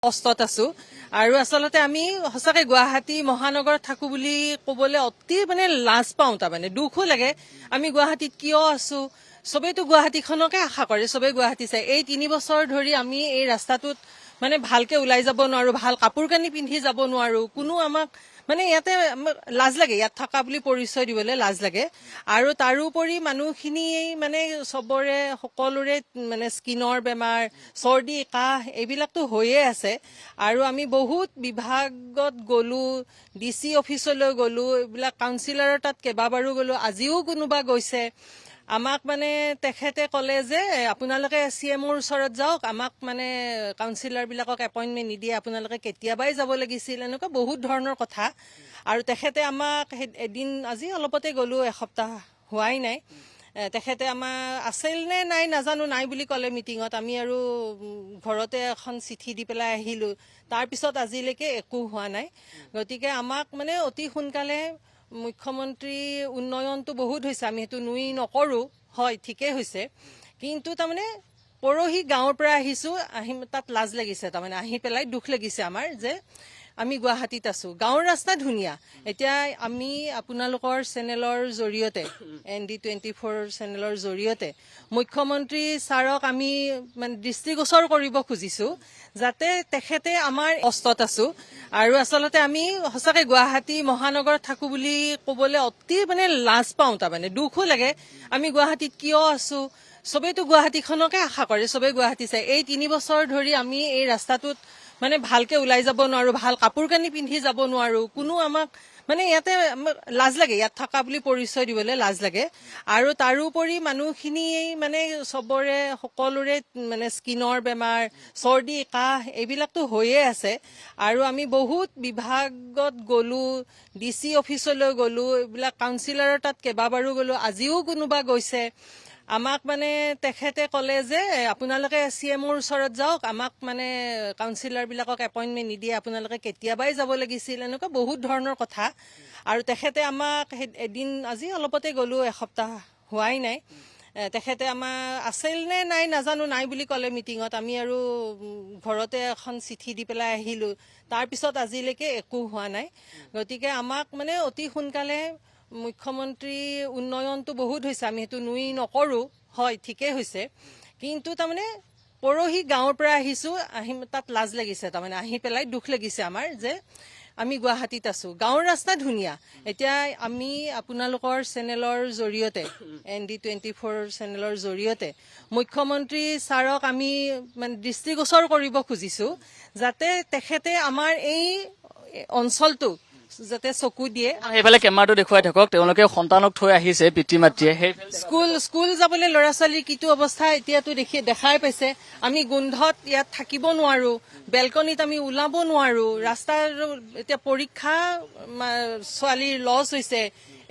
কষ্টত আছো আৰু আচলতে আমি সঁচাকে গুৱাহাটী মহানগৰত থাকো বুলি ক'বলৈ অতি লাজ পাওঁ তাৰমানে দুখো লাগে আমি গুৱাহাটীত কিয় আছো সবেইতো গুৱাহাটীখনকে আশা কৰে সবে গুৱাহাটী চাই এই 3 বছৰ ধৰি আমি এই ৰাস্তাটোত ভালকে ওলাই যাব নোৱাৰো ভাল কাপোৰ কানি পিন্ধি যাব নোৱাৰো কোনো আমাক ইয়াতে লাজ লাগে ইয়াত থকা বুলি পৰিচয় দিবলৈ লাজ লাগে আৰু তাৰোপৰি মানুহখিনি সবৰে সকলোৰে স্কিনৰ বেমাৰ চৰ্দি কাহ এইবিলাকতো হৈয়ে আছে আৰু আমি বহুত বিভাগত গলো ডিসি অফিচলৈ গলো এইবিলাক কাউন্সিলৰৰ তাত কেইবাবাৰো গলো আজিও কোনোবা গৈছে আমাক তেখেতে ক'লে যে আপোনালোকে সিএমৰ ওচৰত যাওক আমাক কাউন্সিলৰ বিলাকক এপইন্টমেন্ট নিদিয়ে আপোনালোকে কেতিয়াবাই যাব লাগিছিল এনেকুৱা বহুত ধৰণৰ কথা আৰু তেখেতে আমাক এদিন আজি অলপতে গলো এসপ্তাহ হোৱাই নাই তেখেতে আমাৰ আছিল নে নাই নাজানো নাই বুলি ক'লে মিটিঙত আমি আৰু ঘৰতে এখন চিঠি দি পেলাই আহিলো তাৰ পিছত আজিলৈকে একো হোৱা নাই গতিকে আমাক অতি সোনকালে মুখ্যমন্ত্ৰী উন্নয়নটো বহুত হৈছে আমি হেতু নুই নকৰো হয় ঠিকে হৈছে কিন্তু পৰহি গাঁৱৰ পৰা আহিছো তাত লাজ লাগিছে আহি পেলাই দুখ লাগিছে আমাৰ যে আমি গুৱাহাটীত আছো গাঁৱৰ ৰাস্তা ধুনীয়া এতিয়া আমি আপোনালোকৰ চেনেলৰ জৰিয়তে ND24 চেনেলৰ জৰিয়তে মুখ্যমন্ত্ৰী ছাৰক আমি দৃষ্টিগোচৰ কৰিব খুজিছো যাতে তেখেতে আমাৰ কষ্টত আছো আৰু আচলতে আমি সঁচাকে গুৱাহাটী মহানগৰত থাকো বুলি ক'বলৈ অতি লাজ পাওঁ তাৰমানে দুখো লাগে আমি গুৱাহাটীত কিয় আছো সবেইতো গুৱাহাটীখনকে আশা কৰে সবে গুৱাহাটী চাই এই 3 বছৰ ধৰি আমি এই ৰাস্তাটোত ভালকে ওলাই যাব নোৱাৰো ভাল কাপোৰ কানি পিন্ধি যাব নোৱাৰো কোনো আমাক ইয়াতে লাজ লাগে ইয়াত থকা বুলি পৰিচয় দিবলৈ লাজ লাগে আৰু তাৰোপৰি মানুহখিনি সবৰে সকলোৰে স্কিনৰ বেমাৰ চৰ্দি কাহ এইবিলাকতো হৈয়ে আছে আৰু আমি বহুত বিভাগত গলো ডিসি অফিচলৈ গলো এইবিলাক কাউন্সিলৰৰ তাত কেইবাবাৰো গলো আজিও কোনোবা গৈছে আমাক তেখেতে ক'লে যে আপোনালোকে সিএমৰ ওচৰত যাওক আমাক কাউন্সিলৰ বিলাকক এপইন্টমেন্ট নিদিয়ে আপোনালোকে কেতিয়াবাই যাব লাগিছিল এনেকুৱা বহুত ধৰণৰ কথা আৰু তেখেতে আমাক এদিন আজি অলপতে গলো এসপ্তাহ হোৱাই নাই তেখেতে আমাৰ আছিল নে নাই নাজানো নাই বুলি ক'লে মিটিঙত আমি আৰু ঘৰতে এখন চিঠি দি পেলাই আহিলো তাৰ পিছত আজিলৈকে একো হোৱা নাই গতিকে আমাক অতি সোনকালে মুখ্যমন্ত্ৰী উন্নয়নটো বহুত হৈছে আমি হেতু নুই নকৰো হয় ঠিকে হৈছে কিন্তু পৰহি গাঁৱৰ পৰা আহিছো তাত লাজ লাগিছে আহি পেলাই দুখ লাগিছে আমাৰ যে আমি গুৱাহাটীত আছো গাঁৱৰ ৰাস্তা ধুনীয়া এতিয়া আমি আপোনালোকৰ চেনেলৰ জৰিয়তে ND24 চেনেলৰ জৰিয়তে মুখ্যমন্ত্ৰী ছাৰক আমি দৃষ্টিগোচৰ কৰিব খুজিছো যাতে তেখেতে আমাৰ এই অঞ্চলটো যাতে চকু দিয়ে এইফালে কেমেৰাটো দেখুৱাই থাকক তেওঁলোকে সন্তানক থৈ আহিছে পিতৃ মাতৃয়ে স্কুল যাবলৈ ল'ৰা ছোৱালীৰ কিটো অৱস্থা এতিয়াতো দেখাই পাইছে আমি গোন্ধত ইয়াত থাকিব নোৱাৰো বেলকনিত আমি ওলাব নোৱাৰো ৰাস্তাৰ এতিয়া পৰীক্ষা ছোৱালীৰ লছ হৈছে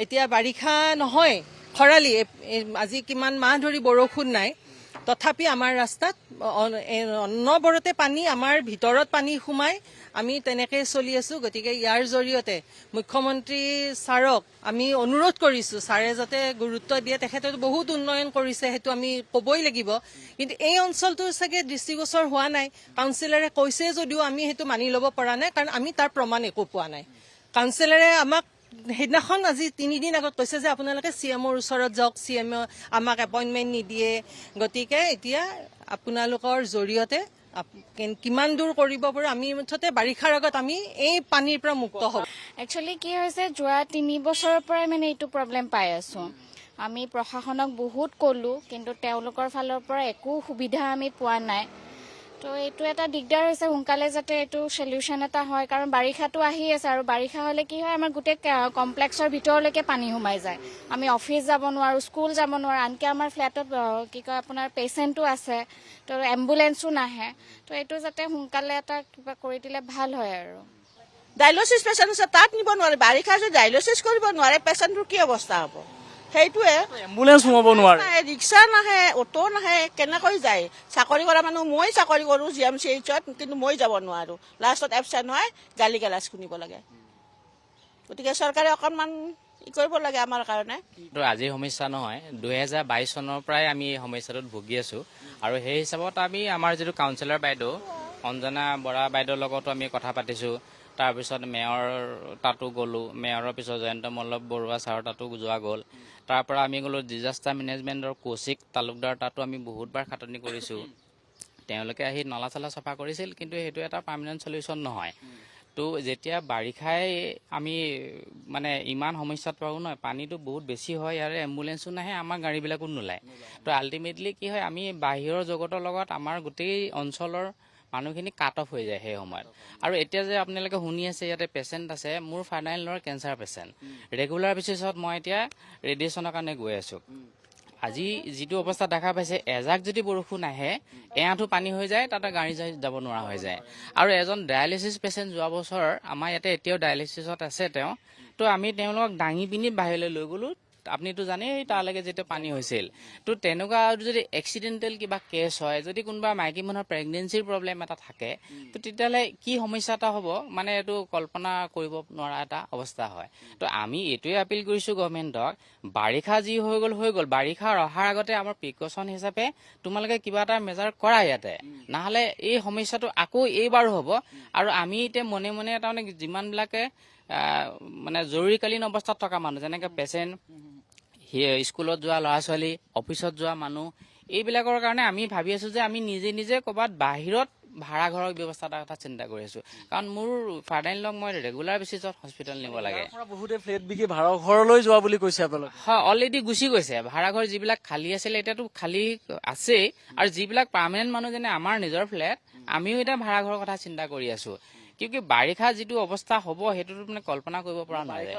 এতিয়া বাৰিষা নহয় খৰালি আজি কিমান মাহ ধৰি বৰষুণ নাই তথাপি আমাৰ ৰাস্তাত অনবৰতে পানী আমাৰ ভিতৰত পানী সোমাই আমি তেনেকে চলি আছো গতিকে ইয়াৰ জৰিয়তে মুখ্যমন্ত্ৰী ছাৰক আমি অনুৰোধ কৰিছো ছাৰে যাতে গুৰুত্ব দিয়ে তেখেতে বহুত উন্নয়ন কৰিছে হেতু আমি ক'বই লাগিব কিন্তু এই অঞ্চলটো চাগে দৃষ্টিগোচৰ হোৱা নাই কাউন্সিলৰে কৈছে যদিও আমি হেতু মানি ল'ব পৰা নাই কাৰণ আমি তাৰ প্ৰমাণ একো পোৱা নাই কাউন্সিলৰে আমাক সেইদিনাখন আজি 3 দিন আগত কৈছে যে আপোনালোকে সিএমৰ ওচৰত যাওক সিএম আমাক এপইন্টমেন্ট নিদিয়ে গতিকে এতিয়া আপোনালোকৰ জৰিয়তে কিমান দূৰ কৰিব পাৰো আমি মুঠতে বাৰিষাৰ আগত আমি এই পানীৰ পৰা মুক্ত হব একচুয়ালি কি হৈছে যোৱা 3 বছৰৰ পৰাই এইটো প্ৰব্লেম পাই আছো আমি প্ৰশাসনক বহুত ক'লো কিন্তু তেওঁলোকৰ ফালৰ পৰা একো সুবিধা আমি পোৱা নাই তো এইটো এটা দিগদাৰ হৈছে সোনকালে যাতে এইটো সলিউশন এটা হয় কাৰণ বাৰিষাটো আহি আছে আৰু বাৰিষা হলে কি হয় আমাৰ গোটেই কমপ্লেক্সৰ ভিতৰলৈকে পানী সোমাই যায় আমি অফিচ যাব নোৱাৰো স্কুল যাব নোৱাৰো আনকি আমাৰ ফ্ল্যাটত কি কয় আপোনাৰ পেশেন্টও আছে তো এম্বুলেন্সও নাহে তো এইটো যাতে সোনকালে এটা কিবা কৰি দিলে ভাল হয় আৰু ডায়ালিসিস পেশেন্ট আছে তাত নিব নোৱাৰে বাৰিষা যদি ডায়ালিসিস কৰিব নোৱাৰে পেশেন্টৰ কি অৱস্থা হ'ব সেইটোৱে এম্বুলেন্স সোমাব নোৱাৰে ৰিক্সা নাহে অটো নাহে কেনেকৈ যায় চাকৰি কৰা মানুহ মই চাকৰি কৰো GMCHত কিন্তু মই যাব নোৱাৰো লাষ্টত এবচেণ্ট হয় গালি গালাজ শুনিব লাগে গতিকে চৰকাৰে অকণমান কৰিব লাগে আমাৰ কাৰণে আজি সমস্যা নহয় 2022 চনৰ পৰাই আমি এই সমস্যাটোত ভুগি আছো আৰু সেই হিচাপত আমি আমাৰ যিটো কাউন্সিলৰ বাইদেউ অঞ্জনা বৰা বাইদেউৰ লগতো আমি কথা পাতিছোঁ। তাৰপিছত মেয়ৰ তাতো গ'লোঁ, মেয়ৰৰ পিছত জয়ন্ত মল্লভ বৰুৱা ছাৰৰ তাতো যোৱা গ'ল। তাৰ পৰা আমি গ'লোঁ ডিজাষ্টাৰ মেনেজমেণ্টৰ কৌশিক তালুকদাৰ তাতো আমি বহুতবাৰ খাটনি কৰিছোঁ। তেওঁলোকে আহি নলা চলা চাফা কৰিছিল, কিন্তু সেইটো এটা পাৰ্মানেণ্ট চলিউশ্যন নহয়। তো যেতিয়া বাৰিষাই আমি মানে ইমান সমস্যাত পাওঁ নহয়, পানীটো বহুত বেছি হয়, ইয়াৰে এম্বুলেঞ্চো নাহে, আমাৰ গাড়ীবিলাকো নোলায়। তো আল্টিমেটলি কি হয়, আমি বাহিৰৰ জগতৰ লগত আমাৰ গোটেই অঞ্চলৰ মানুহখিনি কাট অফ হৈ যায় সেই সময়ত। আৰু এতিয়া যে আপোনালোকে শুনি আছে ইয়াতে পেচেণ্ট আছে, মোৰ ফাদাৰ ইন লৰ কেঞ্চাৰ পেচেণ্ট। ৰেগুলাৰ বেচিছত মই এতিয়া ৰেডিয়েশ্যনৰ কাৰণে গৈ আছোঁ। আজি যিটো অৱস্থা দেখা পাইছে, এজাক যদি বৰষুণ আহে এআঁঠু পানী হৈ যায়, তাতে গাড়ী যাব নোৱাৰা হৈ যায়। আৰু এজন ডায়েলিচিছ পেচেণ্ট যোৱা বছৰ আমাৰ ইয়াতে এতিয়াও ডায়েলিচিছত আছে তেওঁ, তো আমি তেওঁলোকক দাঙি পিনি বাহিৰলৈ লৈ গ'লোঁ। আপুনিতো জানেই তালৈকে যেতিয়া পানী হৈছিল। তো তেনেকুৱা যদি এক্সিডেণ্টেল কিবা কেছ হয়, যদি কোনোবা মাইকী মানুহৰ প্ৰেগনেঞ্চিৰ প্ৰব্লেম এটা থাকে, তো তেতিয়াহ'লে কি সমস্যা এটা হ'ব, মানে এইটো কল্পনা কৰিব নোৱাৰা এটা অৱস্থা হয়। তো আমি এইটোৱে আপিল কৰিছোঁ গভৰ্ণমেণ্টক, বাৰিষা যি হৈ গ'ল হৈ গ'ল, বাৰিষাৰ অহাৰ আগতে আমাৰ প্ৰিকশ্যন হিচাপে তোমালোকে কিবা এটা মেজাৰ কৰা ইয়াতে, নহ'লে এই সমস্যাটো আকৌ এইবাৰো হ'ব। আৰু আমি এতিয়া মনে মনে তাৰমানে যিমানবিলাকে মানে জৰুৰীকালীন অৱস্থাত থকা মানুহ, যেনেকৈ পেচেণ্ট, স্কুলত যোৱা ল'ৰা ছোৱালী, অফিচত যোৱা মানুহ, এইবিলাকৰ কাৰণে আমি ভাবি আছোঁ যে আমি নিজে নিজে ক'ৰবাত বাহিৰত ভাড়া ঘৰৰ ব্যৱস্থা এটাৰ কথা চিন্তা কৰি আছোঁ। কাৰণ মোৰ ফাদাৰ ইন লক মই ৰেগুলাৰ বেচিছত হস্পিটেল নিব লাগে। বহুতে ফ্লেট বিকি ভাড়া ঘৰলৈ যোৱা বুলি কৈছে আপোনালোকে। হয়, অলৰেডি গুচি গৈছে। ভাড়াঘৰ যিবিলাক খালী আছিলে এতিয়াতো খালী আছেই, আৰু যিবিলাক পাৰ্মানেণ্ট মানুহ যেনে আমাৰ নিজৰ ফ্লেট, আমিও এতিয়া ভাড়াঘৰৰ কথা চিন্তা কৰি আছোঁ। কিয় বাৰিষা যিটো অৱস্থা হ'ব সেইটোতো মানে কল্পনা কৰিব পৰা নাযায়।